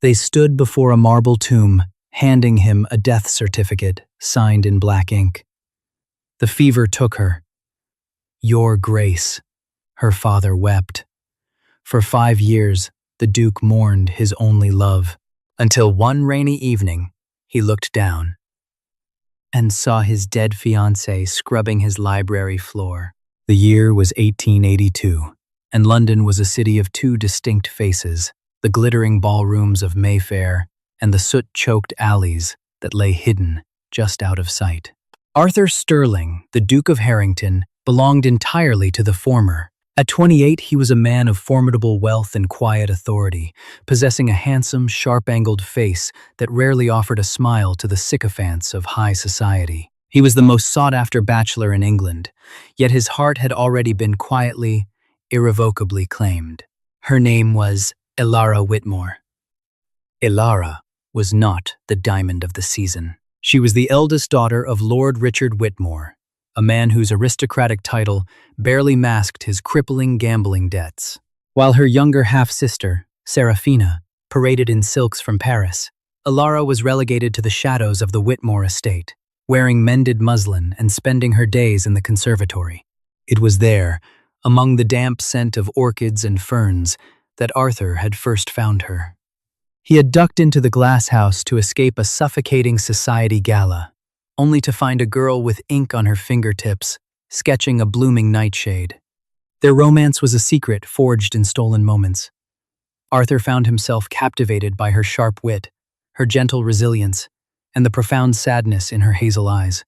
They stood before a marble tomb, handing him a death certificate signed in black ink. The fever took her. "Your Grace," her father wept. For 5 years, the Duke mourned his only love, until one rainy evening, he looked down and saw his dead fiancée scrubbing his library floor. The year was 1882, and London was a city of two distinct faces, the glittering ballrooms of Mayfair and the soot-choked alleys that lay hidden just out of sight. Arthur Sterling, the Duke of Harrington, belonged entirely to the former. At 28, he was a man of formidable wealth and quiet authority, possessing a handsome, sharp-angled face that rarely offered a smile to the sycophants of high society. He was the most sought-after bachelor in England, yet his heart had already been quietly, irrevocably claimed. Her name was Elara Whitmore. Elara was not the diamond of the season. She was the eldest daughter of Lord Richard Whitmore, a man whose aristocratic title barely masked his crippling gambling debts. While her younger half-sister, Seraphina, paraded in silks from Paris, Elara was relegated to the shadows of the Whitmore estate, wearing mended muslin and spending her days in the conservatory. It was there, among the damp scent of orchids and ferns, that Arthur had first found her. He had ducked into the glass house to escape a suffocating society gala, only to find a girl with ink on her fingertips, sketching a blooming nightshade. Their romance was a secret forged in stolen moments. Arthur found himself captivated by her sharp wit, her gentle resilience, and the profound sadness in her hazel eyes.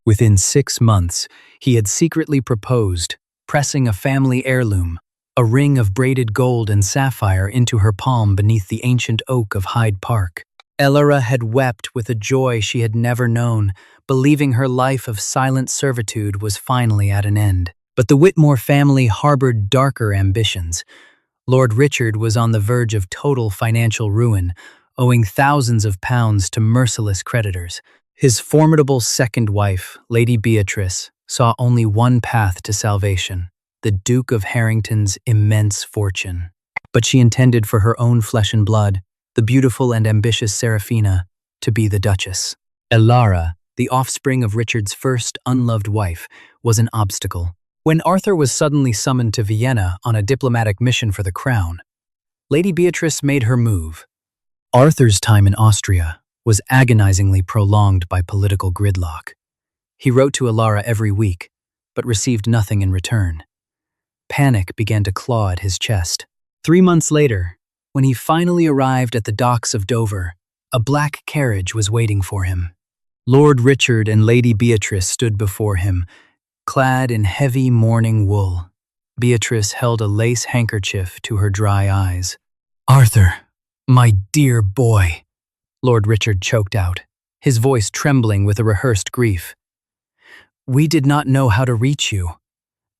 Within 6 months, he had secretly proposed, pressing a family heirloom, a ring of braided gold and sapphire, into her palm beneath the ancient oak of Hyde Park. Elara had wept with a joy she had never known, believing her life of silent servitude was finally at an end. But the Whitmore family harbored darker ambitions. Lord Richard was on the verge of total financial ruin, owing thousands of pounds to merciless creditors. His formidable second wife, Lady Beatrice, saw only one path to salvation: the Duke of Harrington's immense fortune. But she intended for her own flesh and blood, the beautiful and ambitious Seraphina, to be the Duchess. Elara, the offspring of Richard's first unloved wife, was an obstacle. When Arthur was suddenly summoned to Vienna on a diplomatic mission for the crown, Lady Beatrice made her move. Arthur's time in Austria was agonizingly prolonged by political gridlock. He wrote to Elara every week, but received nothing in return. Panic began to claw at his chest. 3 months later, when he finally arrived at the docks of Dover, a black carriage was waiting for him. Lord Richard and Lady Beatrice stood before him, clad in heavy mourning wool. Beatrice held a lace handkerchief to her dry eyes. "Arthur, my dear boy," Lord Richard choked out, his voice trembling with a rehearsed grief. "We did not know how to reach you.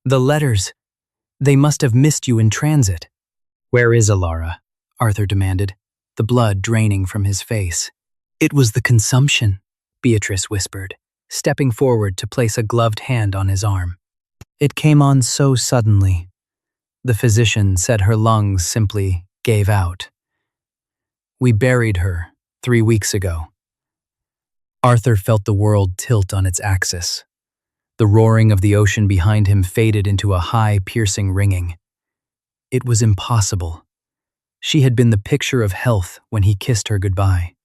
The letters, they must have missed you in transit." "Where is Elara?" Arthur demanded, the blood draining from his face. "It was the consumption," Beatrice whispered, stepping forward to place a gloved hand on his arm. "It came on so suddenly. The physician said her lungs simply gave out. We buried her 3 weeks ago." Arthur felt the world tilt on its axis. The roaring of the ocean behind him faded into a high, piercing ringing. It was impossible. She had been the picture of health when he kissed her goodbye.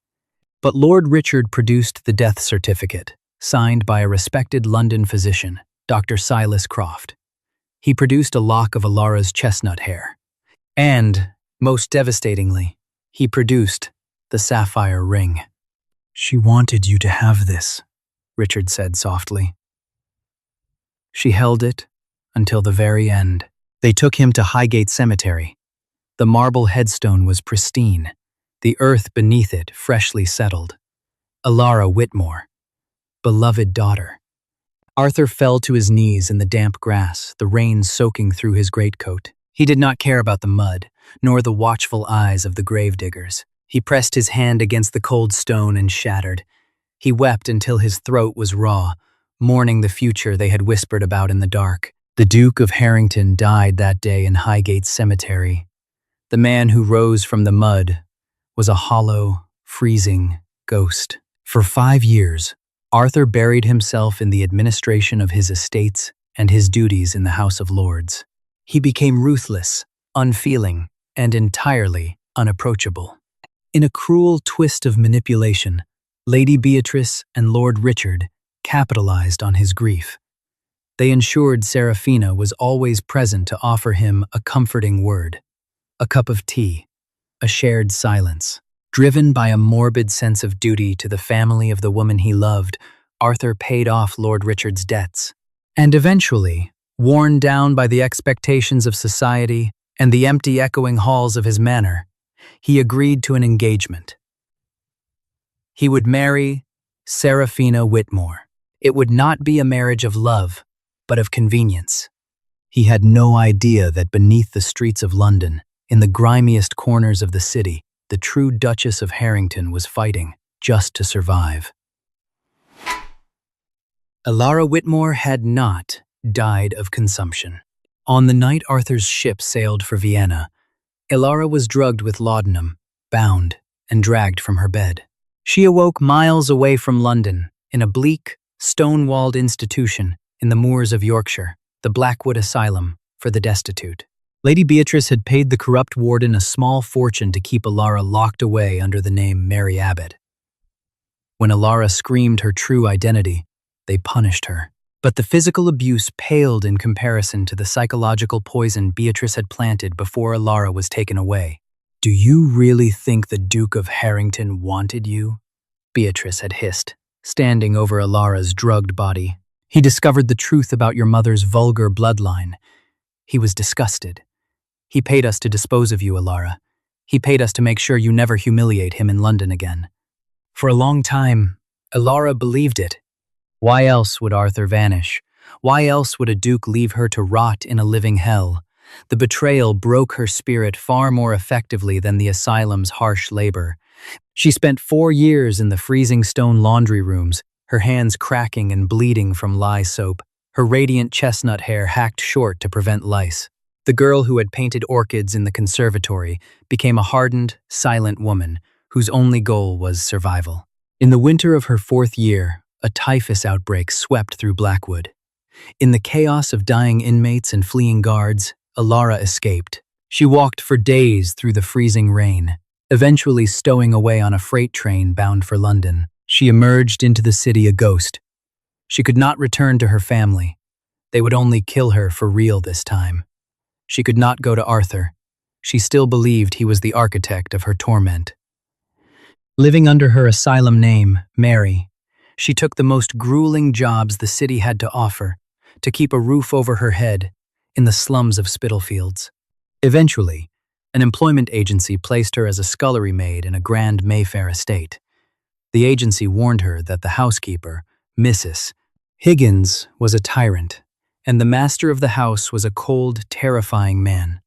But Lord Richard produced the death certificate, signed by a respected London physician, Dr. Silas Croft. He produced a lock of Elara's chestnut hair. And, most devastatingly, he produced the sapphire ring. "She wanted you to have this," Richard said softly. She held it until the very end. They took him to Highgate Cemetery. The marble headstone was pristine, the earth beneath it freshly settled. Elara Whitmore, beloved daughter. Arthur fell to his knees in the damp grass, the rain soaking through his greatcoat. He did not care about the mud, nor the watchful eyes of the gravediggers. He pressed his hand against the cold stone and shattered. He wept until his throat was raw, mourning the future they had whispered about in the dark. The Duke of Harrington died that day in Highgate Cemetery. The man who rose from the mud was a hollow, freezing ghost. For 5 years, Arthur buried himself in the administration of his estates and his duties in the House of Lords. He became ruthless, unfeeling, and entirely unapproachable. In a cruel twist of manipulation, Lady Beatrice and Lord Richard capitalized on his grief. They ensured Serafina was always present to offer him a comforting word, a cup of tea, a shared silence. Driven by a morbid sense of duty to the family of the woman he loved, Arthur paid off Lord Richard's debts. And eventually, worn down by the expectations of society and the empty echoing halls of his manor, he agreed to an engagement. He would marry Serafina Whitmore. It would not be a marriage of love, but of convenience. He had no idea that beneath the streets of London, in the grimiest corners of the city, the true Duchess of Harrington was fighting just to survive. Elara Whitmore had not died of consumption. On the night Arthur's ship sailed for Vienna, Elara was drugged with laudanum, bound, and dragged from her bed. She awoke miles away from London, in a bleak, stone-walled institution in the moors of Yorkshire, the Blackwood Asylum for the Destitute. Lady Beatrice had paid the corrupt warden a small fortune to keep Elara locked away under the name Mary Abbott. When Elara screamed her true identity, they punished her. But the physical abuse paled in comparison to the psychological poison Beatrice had planted before Elara was taken away. "Do you really think the Duke of Harrington wanted you?" Beatrice had hissed, standing over Elara's drugged body. "He discovered the truth about your mother's vulgar bloodline. He was disgusted. He paid us to dispose of you, Elara. He paid us to make sure you never humiliate him in London again." For a long time, Elara believed it. Why else would Arthur vanish? Why else would a duke leave her to rot in a living hell? The betrayal broke her spirit far more effectively than the asylum's harsh labor. She spent 4 years in the freezing stone laundry rooms, her hands cracking and bleeding from lye soap, her radiant chestnut hair hacked short to prevent lice. The girl who had painted orchids in the conservatory became a hardened, silent woman whose only goal was survival. In the winter of her 4th year, a typhus outbreak swept through Blackwood. In the chaos of dying inmates and fleeing guards, Elara escaped. She walked for days through the freezing rain, eventually stowing away on a freight train bound for London. She emerged into the city a ghost. She could not return to her family. They would only kill her for real this time. She could not go to Arthur. She still believed he was the architect of her torment. Living under her asylum name, Mary, she took the most grueling jobs the city had to offer to keep a roof over her head in the slums of Spitalfields. Eventually, an employment agency placed her as a scullery maid in a grand Mayfair estate. The agency warned her that the housekeeper, Mrs. Higgins, was a tyrant, and the master of the house was a cold, terrifying man.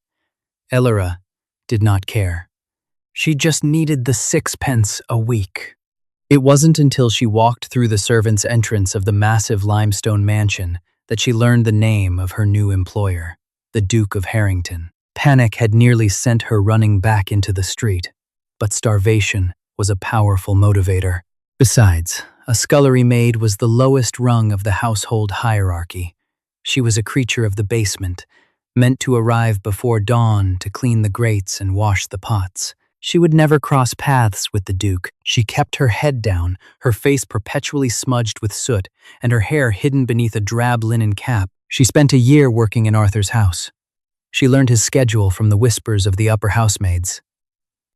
Elara did not care. She just needed the 6 pence a week. It wasn't until she walked through the servants' entrance of the massive limestone mansion that she learned the name of her new employer, the Duke of Harrington. Panic had nearly sent her running back into the street, but starvation was a powerful motivator. Besides, a scullery maid was the lowest rung of the household hierarchy. She was a creature of the basement, meant to arrive before dawn to clean the grates and wash the pots. She would never cross paths with the Duke. She kept her head down, her face perpetually smudged with soot, and her hair hidden beneath a drab linen cap. She spent a year working in Arthur's house. She learned his schedule from the whispers of the upper housemaids.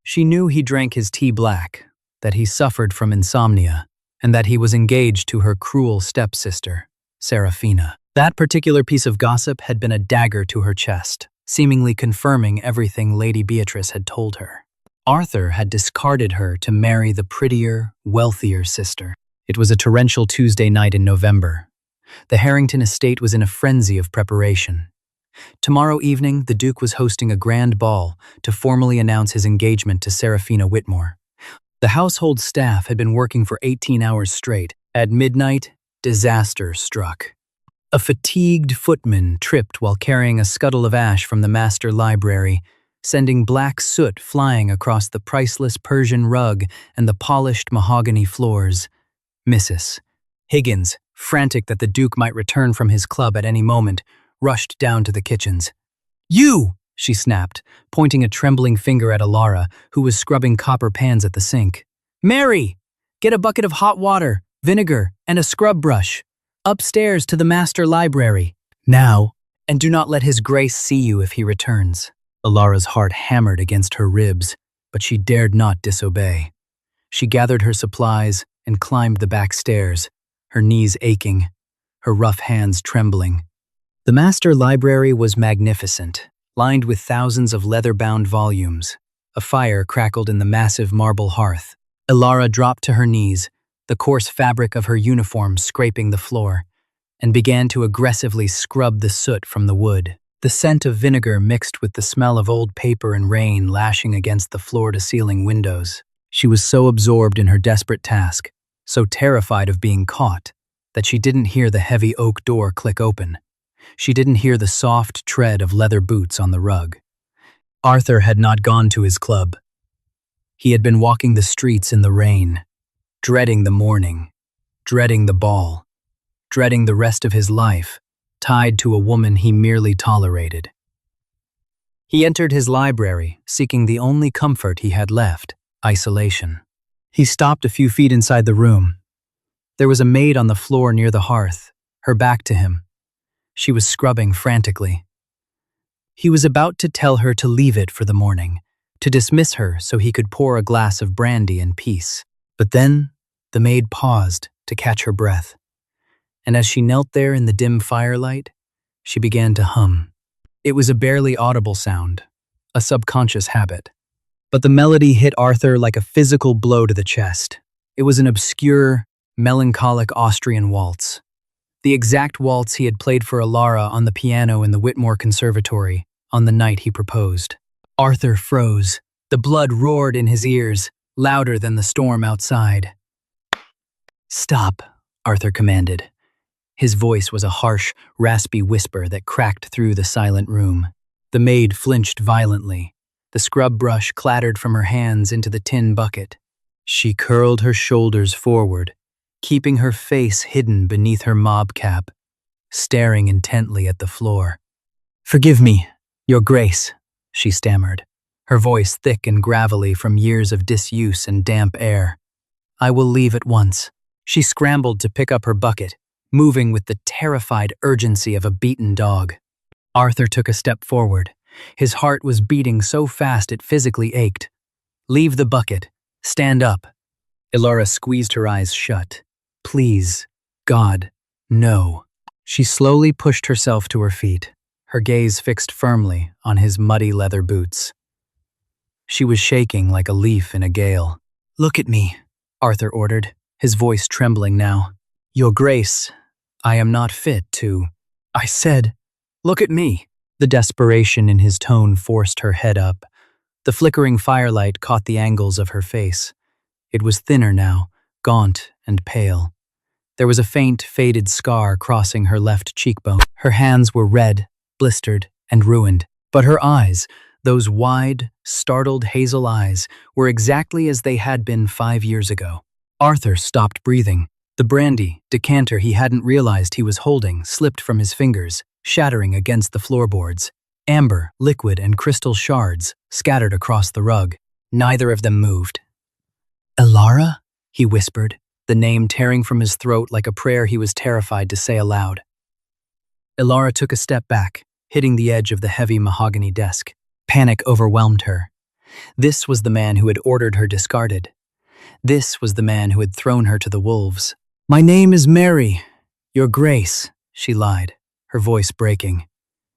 She knew he drank his tea black, that he suffered from insomnia, and that he was engaged to her cruel stepsister, Serafina. That particular piece of gossip had been a dagger to her chest, seemingly confirming everything Lady Beatrice had told her. Arthur had discarded her to marry the prettier, wealthier sister. It was a torrential Tuesday night in November. The Harrington estate was in a frenzy of preparation. Tomorrow evening, the Duke was hosting a grand ball to formally announce his engagement to Serafina Whitmore. The household staff had been working for 18 hours straight. At midnight, disaster struck. A fatigued footman tripped while carrying a scuttle of ash from the master library, sending black soot flying across the priceless Persian rug and the polished mahogany floors. Mrs. Higgins, frantic that the Duke might return from his club at any moment, rushed down to the kitchens. "You!" she snapped, pointing a trembling finger at Alara, who was scrubbing copper pans at the sink. "Mary! Get a bucket of hot water, vinegar, and a scrub brush. Upstairs to the master library. Now, and do not let his grace see you if he returns." Alara's heart hammered against her ribs, but she dared not disobey. She gathered her supplies and climbed the back stairs, her knees aching, her rough hands trembling. The master library was magnificent, lined with thousands of leather-bound volumes. A fire crackled in the massive marble hearth. Alara dropped to her knees, the coarse fabric of her uniform scraping the floor, and began to aggressively scrub the soot from the wood. The scent of vinegar mixed with the smell of old paper and rain lashing against the floor-to-ceiling windows. She was so absorbed in her desperate task, so terrified of being caught, that she didn't hear the heavy oak door click open. She didn't hear the soft tread of leather boots on the rug. Arthur had not gone to his club. He had been walking the streets in the rain, dreading the morning, dreading the ball, dreading the rest of his life, tied to a woman he merely tolerated. He entered his library, seeking the only comfort he had left, isolation. He stopped a few feet inside the room. There was a maid on the floor near the hearth, her back to him. She was scrubbing frantically. He was about to tell her to leave it for the morning, to dismiss her so he could pour a glass of brandy in peace. But then, the maid paused to catch her breath. And as she knelt there in the dim firelight, she began to hum. It was a barely audible sound, a subconscious habit. But the melody hit Arthur like a physical blow to the chest. It was an obscure, melancholic Austrian waltz. The exact waltz he had played for Alara on the piano in the Whitmore Conservatory on the night he proposed. Arthur froze. The blood roared in his ears, louder than the storm outside. "Stop," Arthur commanded. His voice was a harsh, raspy whisper that cracked through the silent room. The maid flinched violently. The scrub brush clattered from her hands into the tin bucket. She curled her shoulders forward, keeping her face hidden beneath her mob cap, staring intently at the floor. "Forgive me, Your Grace," she stammered, her voice thick and gravelly from years of disuse and damp air. "I will leave at once." She scrambled to pick up her bucket, moving with the terrified urgency of a beaten dog. Arthur took a step forward. His heart was beating so fast it physically ached. "Leave the bucket. Stand up." Alara squeezed her eyes shut. "Please, God, no." She slowly pushed herself to her feet, her gaze fixed firmly on his muddy leather boots. She was shaking like a leaf in a gale. "Look at me," Arthur ordered, his voice trembling now. "Your Grace, I am not fit to—" "I said, look at me." The desperation in his tone forced her head up. The flickering firelight caught the angles of her face. It was thinner now, gaunt and pale. There was a faint, faded scar crossing her left cheekbone. Her hands were red, blistered, and ruined. But her eyes, those wide, startled hazel eyes, were exactly as they had been 5 years ago. Arthur stopped breathing. The brandy decanter he hadn't realized he was holding slipped from his fingers, shattering against the floorboards. Amber, liquid, and crystal shards scattered across the rug. Neither of them moved. "Alara?" he whispered, the name tearing from his throat like a prayer he was terrified to say aloud. Alara took a step back, hitting the edge of the heavy mahogany desk. Panic overwhelmed her. This was the man who had ordered her discarded. This was the man who had thrown her to the wolves. "My name is Mary, Your Grace," she lied, her voice breaking.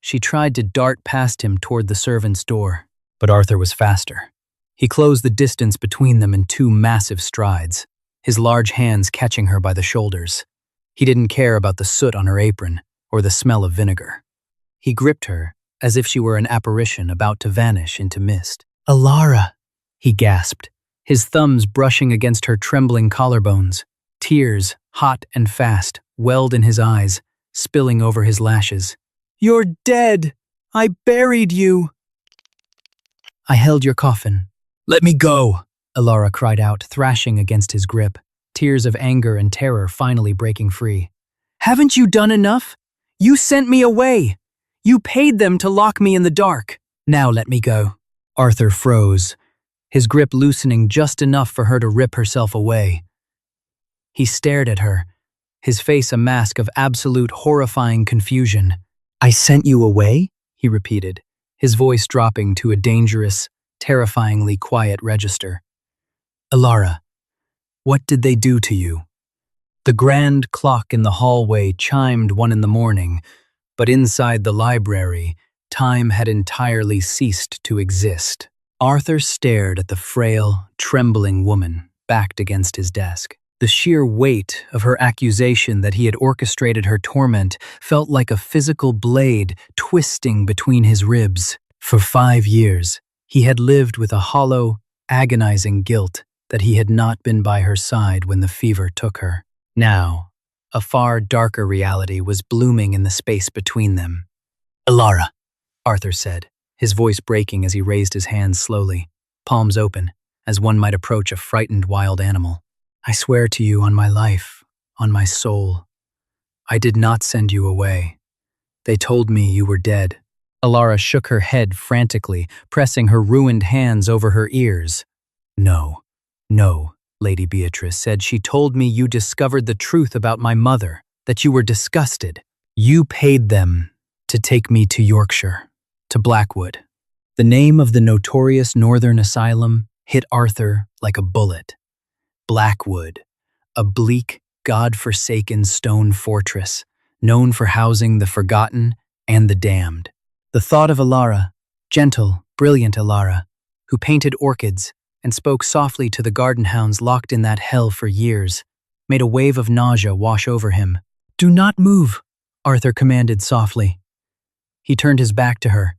She tried to dart past him toward the servant's door, but Arthur was faster. He closed the distance between them in 2 massive strides, his large hands catching her by the shoulders. He didn't care about the soot on her apron or the smell of vinegar. He gripped her as if she were an apparition about to vanish into mist. "Alara," he gasped, his thumbs brushing against her trembling collarbones. Tears, hot and fast, welled in his eyes, spilling over his lashes. "You're dead! I buried you!" I held your coffin. Let me go, Alara cried out, thrashing against his grip, tears of anger and terror finally breaking free. Haven't you done enough? You sent me away. You paid them to lock me in the dark. Now let me go. Arthur froze, his grip loosening just enough for her to rip herself away. He stared at her, his face a mask of absolute horrifying confusion. I sent you away? He repeated, his voice dropping to a dangerous, terrifyingly quiet register. Alara, what did they do to you? The grand clock in the hallway chimed 1 a.m, but inside the library, time had entirely ceased to exist. Arthur stared at the frail, trembling woman backed against his desk. The sheer weight of her accusation that he had orchestrated her torment felt like a physical blade twisting between his ribs. For 5 years, he had lived with a hollow, agonizing guilt that he had not been by her side when the fever took her. Now, a far darker reality was blooming in the space between them. Alara, Arthur said, his voice breaking as he raised his hands slowly, palms open, as one might approach a frightened wild animal. I swear to you on my life, on my soul, I did not send you away. They told me you were dead. Alara shook her head frantically, pressing her ruined hands over her ears. No, Lady Beatrice said. She told me you discovered the truth about my mother, that you were disgusted. You paid them to take me to Yorkshire, to Blackwood. The name of the notorious Northern Asylum hit Arthur like a bullet. Blackwood, a bleak, God-forsaken stone fortress, known for housing the forgotten and the damned. The thought of Alara, gentle, brilliant Alara, who painted orchids and spoke softly to the garden hounds locked in that hell for years, made a wave of nausea wash over him. Do not move, Arthur commanded softly. He turned his back to her,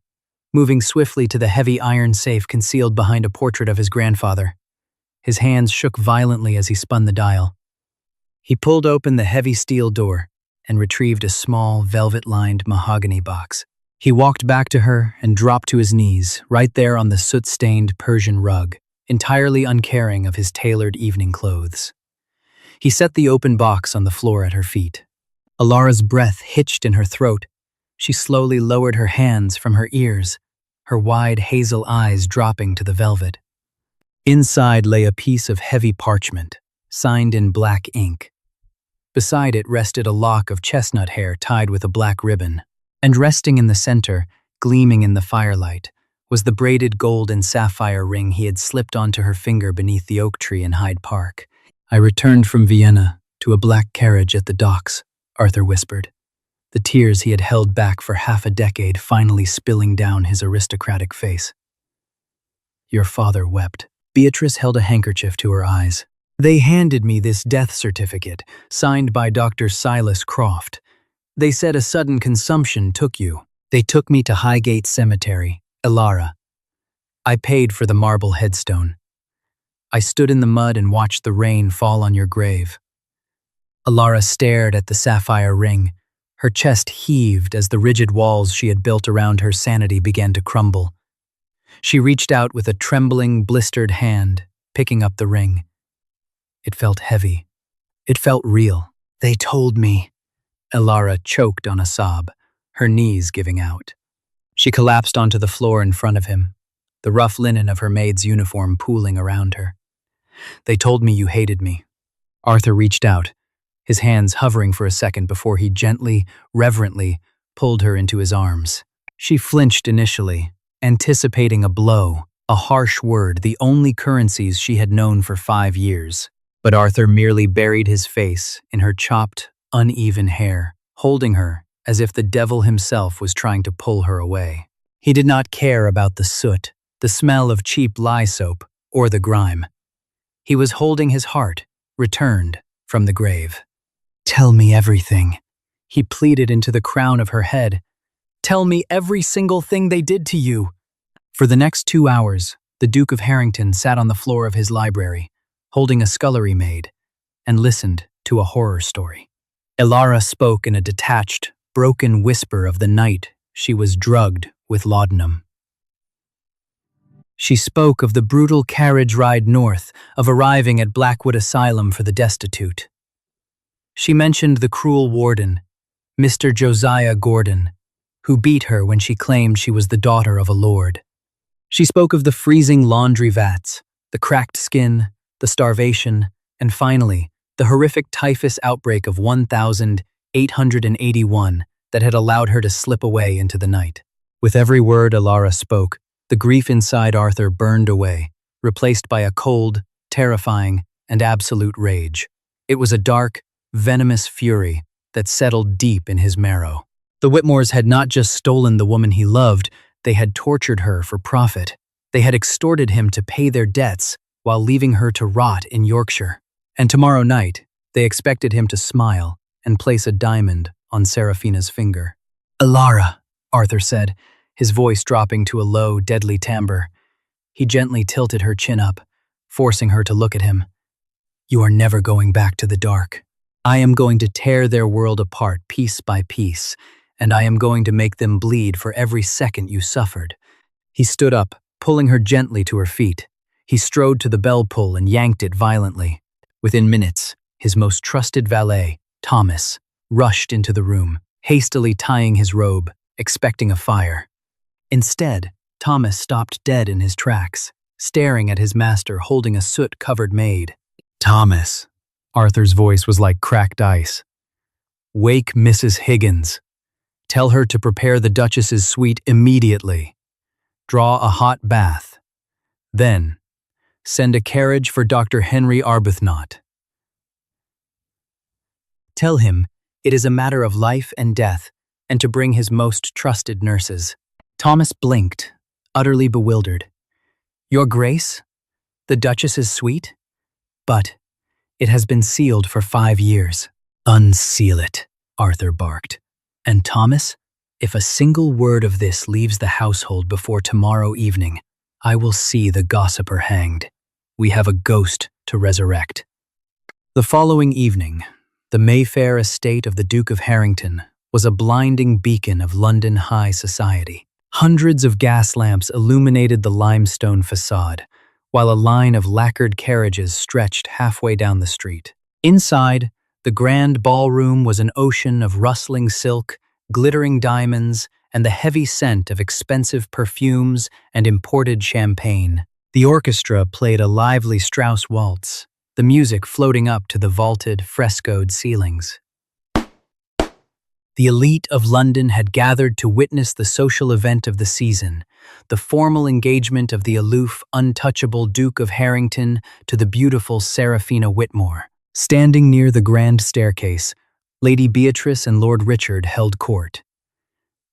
moving swiftly to the heavy iron safe concealed behind a portrait of his grandfather. His hands shook violently as he spun the dial. He pulled open the heavy steel door and retrieved a small, velvet-lined mahogany box. He walked back to her and dropped to his knees, right there on the soot-stained Persian rug, entirely uncaring of his tailored evening clothes. He set the open box on the floor at her feet. Alara's breath hitched in her throat. She slowly lowered her hands from her ears, her wide hazel eyes dropping to the velvet. Inside lay a piece of heavy parchment, signed in black ink. Beside it rested a lock of chestnut hair tied with a black ribbon, and resting in the center, gleaming in the firelight, was the braided gold and sapphire ring he had slipped onto her finger beneath the oak tree in Hyde Park. I returned from Vienna to a black carriage at the docks, Arthur whispered, the tears he had held back for half a decade finally spilling down his aristocratic face. Your father wept. Beatrice held a handkerchief to her eyes. They handed me this death certificate, signed by Dr. Silas Croft. They said a sudden consumption took you. They took me to Highgate Cemetery, Alara. I paid for the marble headstone. I stood in the mud and watched the rain fall on your grave. Alara stared at the sapphire ring. Her chest heaved as the rigid walls she had built around her sanity began to crumble. She reached out with a trembling, blistered hand, picking up the ring. It felt heavy. It felt real. They told me. Alara choked on a sob, her knees giving out. She collapsed onto the floor in front of him, the rough linen of her maid's uniform pooling around her. They told me you hated me. Arthur reached out, his hands hovering for a second before he gently, reverently, pulled her into his arms. She flinched initially, anticipating a blow, a harsh word, the only currencies she had known for 5 years. But Arthur merely buried his face in her chopped, uneven hair, holding her as if the devil himself was trying to pull her away. He did not care about the soot, the smell of cheap lye soap, or the grime. He was holding his heart, returned from the grave. Tell me everything, he pleaded into the crown of her head. Tell me every single thing they did to you. For the next 2 hours, the Duke of Harrington sat on the floor of his library, holding a scullery maid, and listened to a horror story. Alara spoke in a detached, broken whisper of the night she was drugged with laudanum. She spoke of the brutal carriage ride north, of arriving at Blackwood Asylum for the destitute. She mentioned the cruel warden, Mr. Josiah Gordon, who beat her when she claimed she was the daughter of a lord. She spoke of the freezing laundry vats, the cracked skin, the starvation, and finally, the horrific typhus outbreak of 1881 that had allowed her to slip away into the night. With every word Alara spoke, the grief inside Arthur burned away, replaced by a cold, terrifying, and absolute rage. It was a dark, venomous fury that settled deep in his marrow. The Whitmores had not just stolen the woman he loved, they had tortured her for profit. They had extorted him to pay their debts while leaving her to rot in Yorkshire. And tomorrow night, they expected him to smile and place a diamond on Seraphina's finger. "Alara," Arthur said, his voice dropping to a low, deadly timbre. He gently tilted her chin up, forcing her to look at him. "You are never going back to the dark. I am going to tear their world apart piece by piece, and I am going to make them bleed for every second you suffered." He stood up, pulling her gently to her feet. He strode to the bell pull and yanked it violently. Within minutes, his most trusted valet, Thomas, rushed into the room, hastily tying his robe, expecting a fire. Instead, Thomas stopped dead in his tracks, staring at his master holding a soot-covered maid. "Thomas," Arthur's voice was like cracked ice. "Wake Mrs. Higgins. Tell her to prepare the Duchess's suite immediately. Draw a hot bath. Then, send a carriage for Dr. Henry Arbuthnot. Tell him it is a matter of life and death, and to bring his most trusted nurses." Thomas blinked, utterly bewildered. "Your Grace? The Duchess's suite? But it has been sealed for 5 years." "Unseal it," Arthur barked. "And Thomas, if a single word of this leaves the household before tomorrow evening, I will see the gossiper hanged. We have a ghost to resurrect." The following evening, the Mayfair estate of the Duke of Harrington was a blinding beacon of London high society. Hundreds of gas lamps illuminated the limestone facade, while a line of lacquered carriages stretched halfway down the street. Inside, the grand ballroom was an ocean of rustling silk, glittering diamonds, and the heavy scent of expensive perfumes and imported champagne. The orchestra played a lively Strauss waltz, the music floating up to the vaulted, frescoed ceilings. The elite of London had gathered to witness the social event of the season, the formal engagement of the aloof, untouchable Duke of Harrington to the beautiful Seraphina Whitmore. Standing near the grand staircase, Lady Beatrice and Lord Richard held court.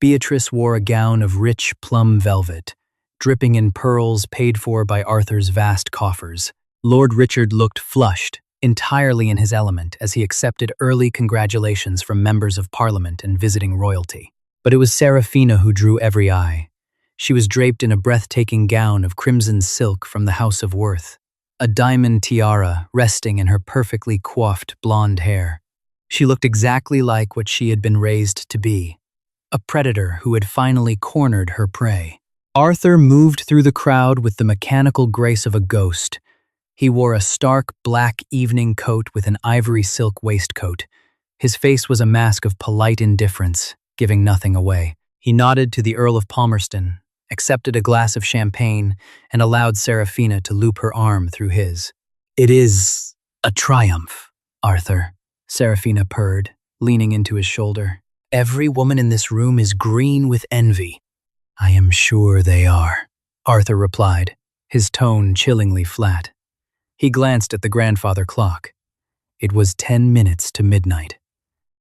Beatrice wore a gown of rich plum velvet, dripping in pearls paid for by Arthur's vast coffers. Lord Richard looked flushed, entirely in his element, as he accepted early congratulations from members of Parliament and visiting royalty. But it was Seraphina who drew every eye. She was draped in a breathtaking gown of crimson silk from the House of Worth, a diamond tiara resting in her perfectly coiffed blonde hair. She looked exactly like what she had been raised to be, a predator who had finally cornered her prey. Arthur moved through the crowd with the mechanical grace of a ghost. He wore a stark black evening coat with an ivory silk waistcoat. His face was a mask of polite indifference, giving nothing away. He nodded to the Earl of Palmerston, accepted a glass of champagne, and allowed Seraphina to loop her arm through his. "It is a triumph, Arthur," Seraphina purred, leaning into his shoulder. "Every woman in this room is green with envy." "I am sure they are," Arthur replied, his tone chillingly flat. He glanced at the grandfather clock. It was 10 minutes to midnight.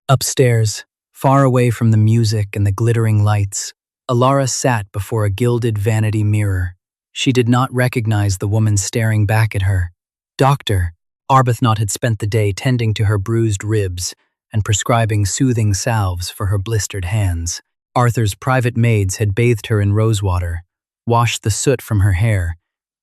Upstairs, far away from the music and the glittering lights, Alara sat before a gilded vanity mirror. She did not recognize the woman staring back at her. Dr. Arbuthnot had spent the day tending to her bruised ribs and prescribing soothing salves for her blistered hands. Arthur's private maids had bathed her in rosewater, washed the soot from her hair,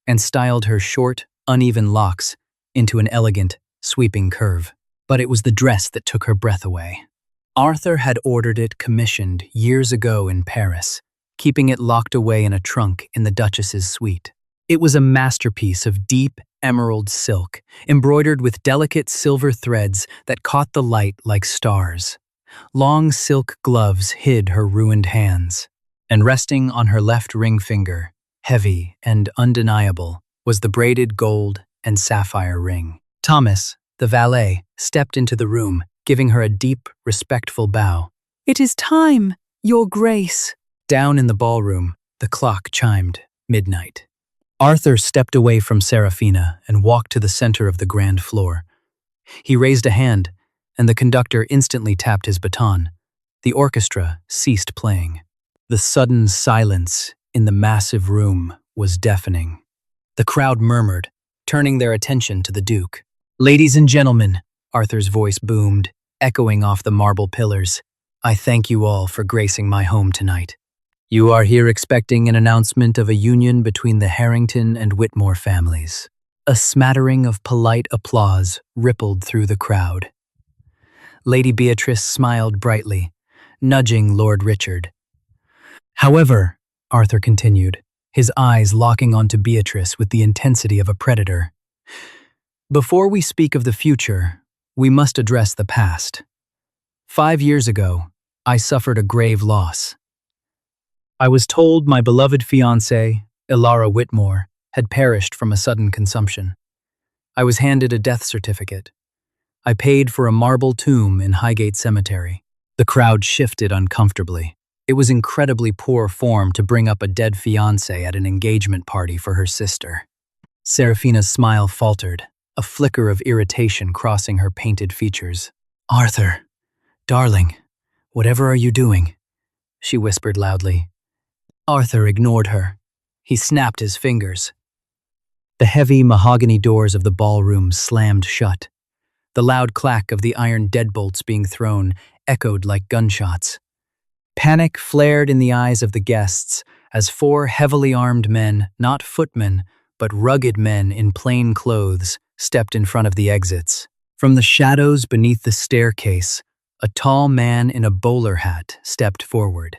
and styled her short, uneven locks into an elegant, sweeping curve. But it was the dress that took her breath away. Arthur had ordered it commissioned years ago in Paris, keeping it locked away in a trunk in the Duchess's suite. It was a masterpiece of deep emerald silk, embroidered with delicate silver threads that caught the light like stars. Long silk gloves hid her ruined hands, and resting on her left ring finger, heavy and undeniable, was the braided gold and sapphire ring. Thomas, the valet, stepped into the room, giving her a deep, respectful bow. "It is time, Your Grace." Down in the ballroom, the clock chimed midnight. Arthur stepped away from Serafina and walked to the center of the grand floor. He raised a hand, and the conductor instantly tapped his baton. The orchestra ceased playing. The sudden silence in the massive room was deafening. The crowd murmured, turning their attention to the Duke. "Ladies and gentlemen," Arthur's voice boomed, echoing off the marble pillars, "I thank you all for gracing my home tonight. You are here expecting an announcement of a union between the Harrington and Whitmore families." A smattering of polite applause rippled through the crowd. Lady Beatrice smiled brightly, nudging Lord Richard. "However," Arthur continued, his eyes locking onto Beatrice with the intensity of a predator, "before we speak of the future, we must address the past. 5 years ago, I suffered a grave loss. I was told my beloved fiancée, Ilara Whitmore, had perished from a sudden consumption. I was handed a death certificate. I paid for a marble tomb in Highgate Cemetery." The crowd shifted uncomfortably. It was incredibly poor form to bring up a dead fiancé at an engagement party for her sister. Serafina's smile faltered, a flicker of irritation crossing her painted features. "Arthur, darling, whatever are you doing?" she whispered loudly. Arthur ignored her. He snapped his fingers. The heavy mahogany doors of the ballroom slammed shut. The loud clack of the iron deadbolts being thrown echoed like gunshots. Panic flared in the eyes of the guests as 4 heavily armed men, not footmen, but rugged men in plain clothes, stepped in front of the exits. From the shadows beneath the staircase, a tall man in a bowler hat stepped forward.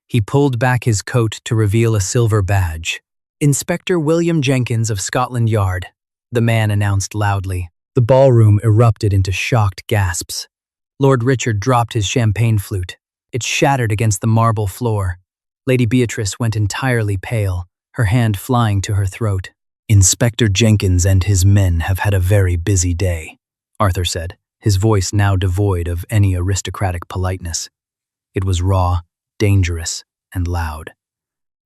He pulled back his coat to reveal a silver badge. "Inspector William Jenkins of Scotland Yard," the man announced loudly. The ballroom erupted into shocked gasps. Lord Richard dropped his champagne flute. It shattered against the marble floor. Lady Beatrice went entirely pale, her hand flying to her throat. "Inspector Jenkins and his men have had a very busy day," Arthur said, his voice now devoid of any aristocratic politeness. It was raw, dangerous, and loud.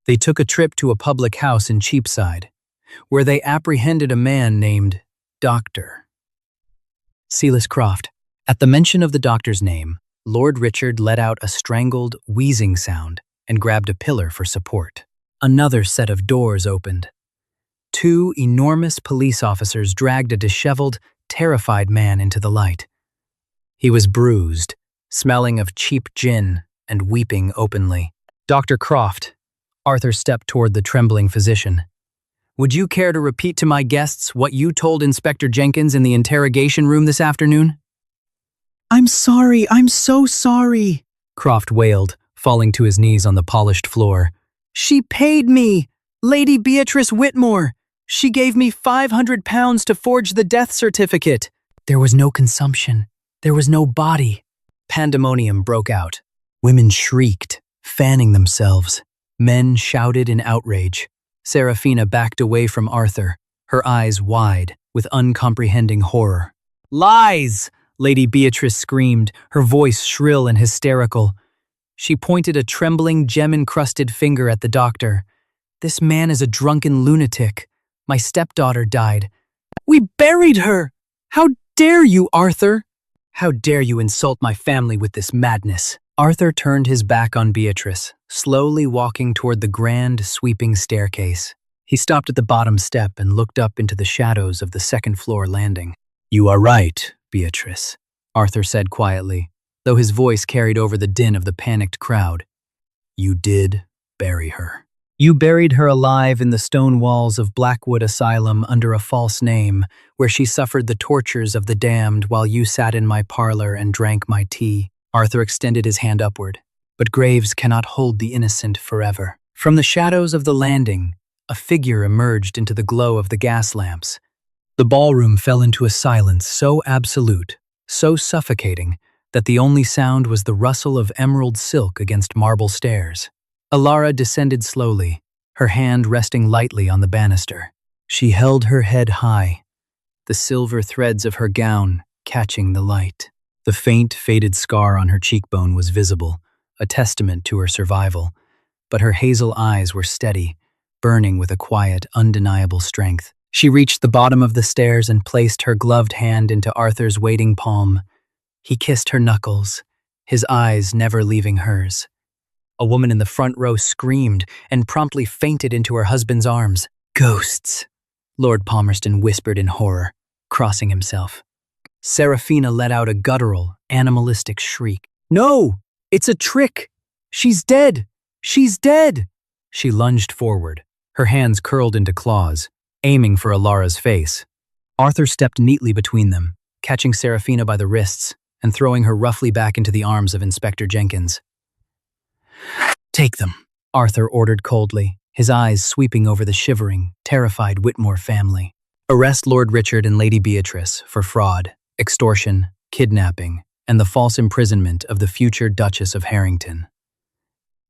"They took a trip to a public house in Cheapside, where they apprehended a man named Dr. Silas Croft." At the mention of the doctor's name, Lord Richard let out a strangled, wheezing sound and grabbed a pillar for support. Another set of doors opened. 2 enormous police officers dragged a disheveled, terrified man into the light. He was bruised, smelling of cheap gin, and weeping openly. "Dr. Croft," Arthur stepped toward the trembling physician. "Would you care to repeat to my guests what you told Inspector Jenkins in the interrogation room this afternoon?" "I'm sorry, I'm so sorry," Croft wailed, falling to his knees on the polished floor. "She paid me! Lady Beatrice Whitmore! She gave me £500 to forge the death certificate. There was no consumption. There was no body." Pandemonium broke out. Women shrieked, fanning themselves. Men shouted in outrage. Serafina backed away from Arthur, her eyes wide with uncomprehending horror. "Lies!" Lady Beatrice screamed, her voice shrill and hysterical. She pointed a trembling, gem-encrusted finger at the doctor. "This man is a drunken lunatic. My stepdaughter died. We buried her! How dare you, Arthur? How dare you insult my family with this madness?" Arthur turned his back on Beatrice, slowly walking toward the grand, sweeping staircase. He stopped at the bottom step and looked up into the shadows of the second-floor landing. "You are right, Beatrice," Arthur said quietly, though his voice carried over the din of the panicked crowd. "You did bury her. You buried her alive in the stone walls of Blackwood Asylum under a false name, where she suffered the tortures of the damned while you sat in my parlor and drank my tea." Arthur extended his hand upward. "But graves cannot hold the innocent forever." From the shadows of the landing, a figure emerged into the glow of the gas lamps. The ballroom fell into a silence so absolute, so suffocating, that the only sound was the rustle of emerald silk against marble stairs. Alara descended slowly, her hand resting lightly on the banister. She held her head high, the silver threads of her gown catching the light. The faint, faded scar on her cheekbone was visible, a testament to her survival, but her hazel eyes were steady, burning with a quiet, undeniable strength. She reached the bottom of the stairs and placed her gloved hand into Arthur's waiting palm. He kissed her knuckles, his eyes never leaving hers. A woman in the front row screamed and promptly fainted into her husband's arms. "Ghosts," Lord Palmerston whispered in horror, crossing himself. Serafina let out a guttural, animalistic shriek. "No! It's a trick! She's dead! She's dead!" She lunged forward, her hands curled into claws, aiming for Alara's face. Arthur stepped neatly between them, catching Serafina by the wrists and throwing her roughly back into the arms of Inspector Jenkins. "Take them," Arthur ordered coldly, his eyes sweeping over the shivering, terrified Whitmore family. "Arrest Lord Richard and Lady Beatrice for fraud, extortion, kidnapping, and the false imprisonment of the future Duchess of Harrington.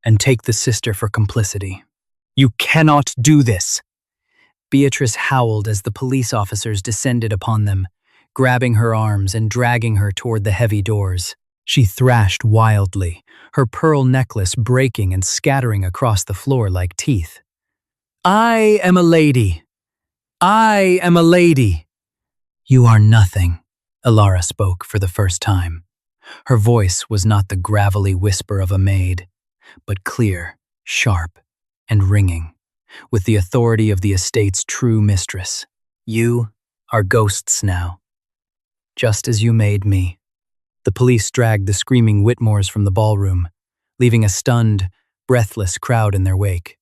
And take the sister for complicity." "You cannot do this!" Beatrice howled as the police officers descended upon them, grabbing her arms and dragging her toward the heavy doors. She thrashed wildly, her pearl necklace breaking and scattering across the floor like teeth. "I am a lady! I am a lady!" "You are nothing," Alara spoke for the first time. Her voice was not the gravelly whisper of a maid, but clear, sharp, and ringing, with the authority of the estate's true mistress. "You are ghosts now, just as you made me." The police dragged the screaming Whitmores from the ballroom, leaving a stunned, breathless crowd in their wake.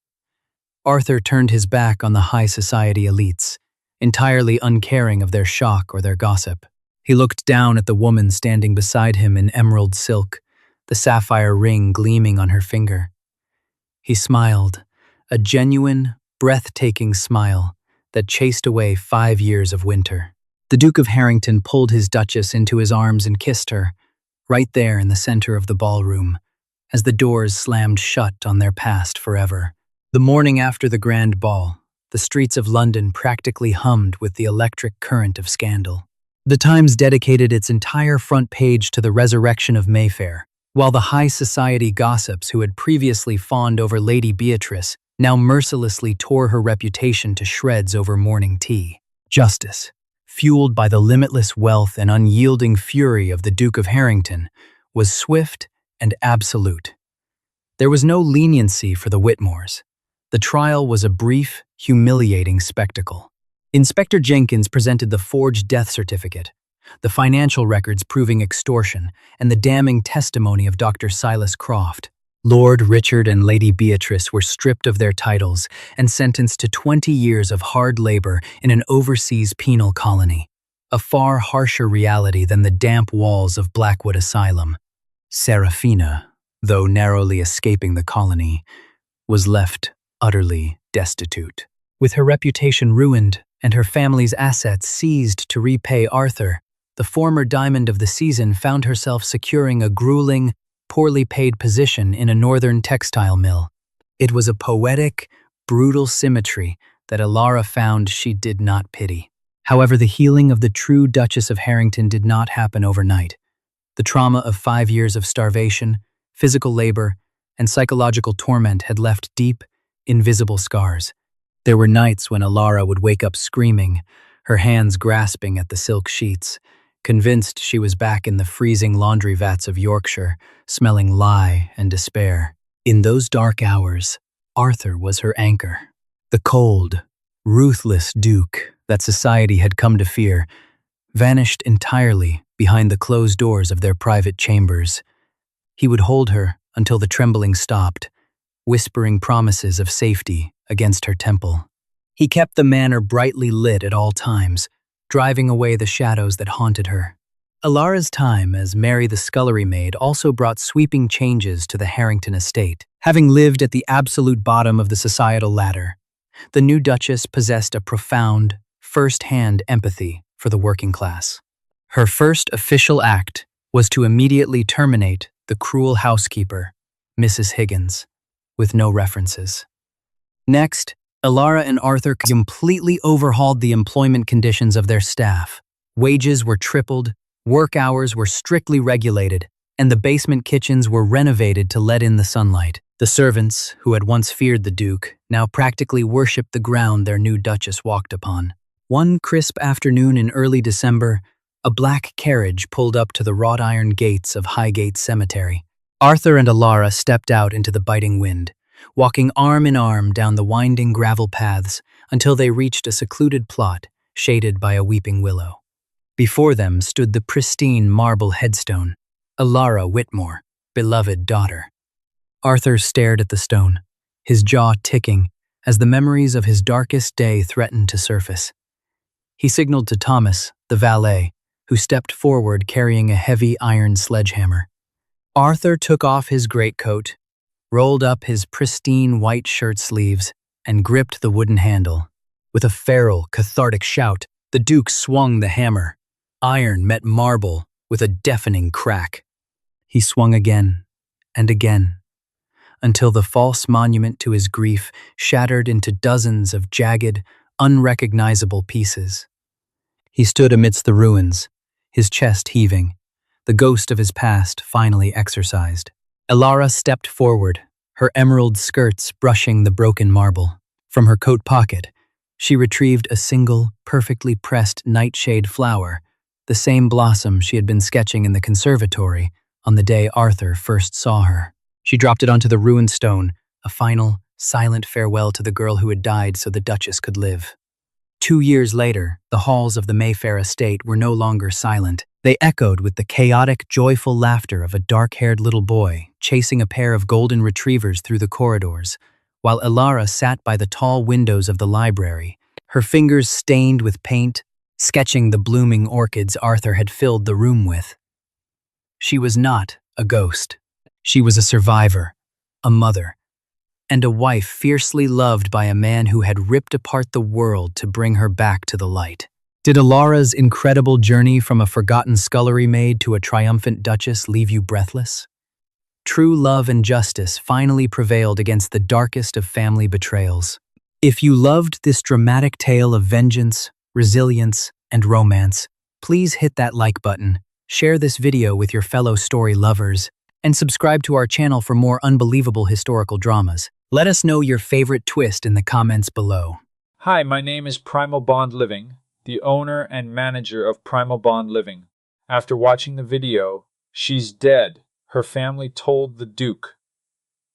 Arthur turned his back on the high society elites, entirely uncaring of their shock or their gossip. He looked down at the woman standing beside him in emerald silk, the sapphire ring gleaming on her finger. He smiled, a genuine, breathtaking smile that chased away 5 years of winter. The Duke of Harrington pulled his Duchess into his arms and kissed her, right there in the center of the ballroom, as the doors slammed shut on their past forever. The morning after the grand ball, the streets of London practically hummed with the electric current of scandal. The Times dedicated its entire front page to the resurrection of Mayfair, while the high society gossips who had previously fawned over Lady Beatrice now mercilessly tore her reputation to shreds over morning tea. Justice, fueled by the limitless wealth and unyielding fury of the Duke of Harrington, was swift and absolute. There was no leniency for the Whitmores. The trial was a brief, humiliating spectacle. Inspector Jenkins presented the forged death certificate, the financial records proving extortion, and the damning testimony of Dr. Silas Croft. Lord Richard and Lady Beatrice were stripped of their titles and sentenced to 20 years of hard labor in an overseas penal colony, a far harsher reality than the damp walls of Blackwood Asylum. Serafina, though narrowly escaping the colony, was left utterly destitute. With her reputation ruined and her family's assets seized to repay Arthur, the former diamond of the season found herself securing a grueling, poorly paid position in a northern textile mill. It was a poetic, brutal symmetry that Alara found she did not pity. However, the healing of the true Duchess of Harrington did not happen overnight. The trauma of 5 years of starvation, physical labor, and psychological torment had left deep, invisible scars. There were nights when Alara would wake up screaming, her hands grasping at the silk sheets, convinced she was back in the freezing laundry vats of Yorkshire, smelling lye and despair. In those dark hours, Arthur was her anchor. The cold, ruthless Duke that society had come to fear vanished entirely behind the closed doors of their private chambers. He would hold her until the trembling stopped, whispering promises of safety against her temple. He kept the manor brightly lit at all times, driving away the shadows that haunted her. Alara's time as Mary the scullery maid also brought sweeping changes to the Harrington estate. Having lived at the absolute bottom of the societal ladder, The new Duchess possessed a profound, first-hand empathy for the working class. Her first official act was to immediately terminate the cruel housekeeper, Mrs. Higgins, with no references. Next, Elara and Arthur completely overhauled the employment conditions of their staff. Wages were tripled, work hours were strictly regulated, and the basement kitchens were renovated to let in the sunlight. The servants, who had once feared the Duke, now practically worshipped the ground their new Duchess walked upon. One crisp afternoon in early December, a black carriage pulled up to the wrought iron gates of Highgate Cemetery. Arthur and Elara stepped out into the biting wind, walking arm in arm down the winding gravel paths until they reached a secluded plot shaded by a weeping willow. Before them stood the pristine marble headstone, Elara Whitmore, beloved daughter. Arthur stared at the stone, his jaw ticking as the memories of his darkest day threatened to surface. He signaled to Thomas, the valet, who stepped forward carrying a heavy iron sledgehammer. Arthur took off his greatcoat, rolled up his pristine white shirt sleeves, and gripped the wooden handle. With a feral, cathartic shout, the Duke swung the hammer. Iron met marble with a deafening crack. He swung again and again, until the false monument to his grief shattered into dozens of jagged, unrecognizable pieces. He stood amidst the ruins, his chest heaving, the ghost of his past finally exorcised. Elara stepped forward, her emerald skirts brushing the broken marble. From her coat pocket, she retrieved a single, perfectly pressed nightshade flower, the same blossom she had been sketching in the conservatory on the day Arthur first saw her. She dropped it onto the ruined stone, a final, silent farewell to the girl who had died so the Duchess could live. 2 years later, the halls of the Mayfair estate were no longer silent. They echoed with the chaotic, joyful laughter of a dark-haired little boy chasing a pair of golden retrievers through the corridors, while Elara sat by the tall windows of the library, her fingers stained with paint, sketching the blooming orchids Arthur had filled the room with. She was not a ghost. She was a survivor, a mother, and a wife fiercely loved by a man who had ripped apart the world to bring her back to the light. Did Elara's incredible journey from a forgotten scullery maid to a triumphant duchess leave you breathless? True love and justice finally prevailed against the darkest of family betrayals. If you loved this dramatic tale of vengeance, resilience, and romance, please hit that like button, share this video with your fellow story lovers, and subscribe to our channel for more unbelievable historical dramas. Let us know your favorite twist in the comments below. Hi, my name is Primal Bond Living, the owner and manager of Primal Bond Living. After watching the video, she's dead, her family told the Duke.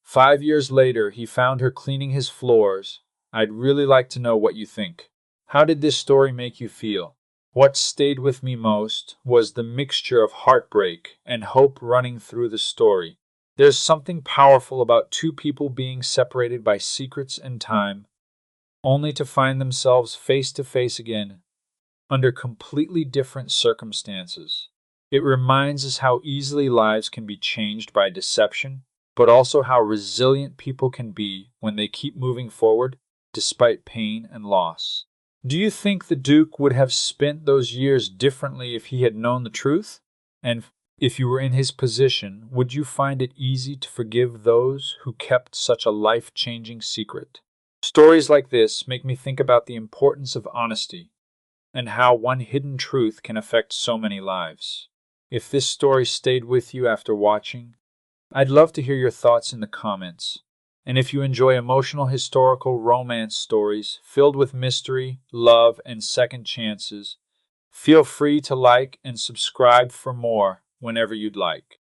5 years later, he found her cleaning his floors. I'd really like to know what you think. How did this story make you feel? What stayed with me most was the mixture of heartbreak and hope running through the story. There's something powerful about two people being separated by secrets and time, only to find themselves face to face again under completely different circumstances. It reminds us how easily lives can be changed by deception, but also how resilient people can be when they keep moving forward despite pain and loss. Do you think the Duke would have spent those years differently if he had known the truth? And if you were in his position, would you find it easy to forgive those who kept such a life-changing secret? Stories like this make me think about the importance of honesty and how one hidden truth can affect so many lives. If this story stayed with you after watching, I'd love to hear your thoughts in the comments. And if you enjoy emotional historical romance stories filled with mystery, love, and second chances, feel free to like and subscribe for more whenever you'd like.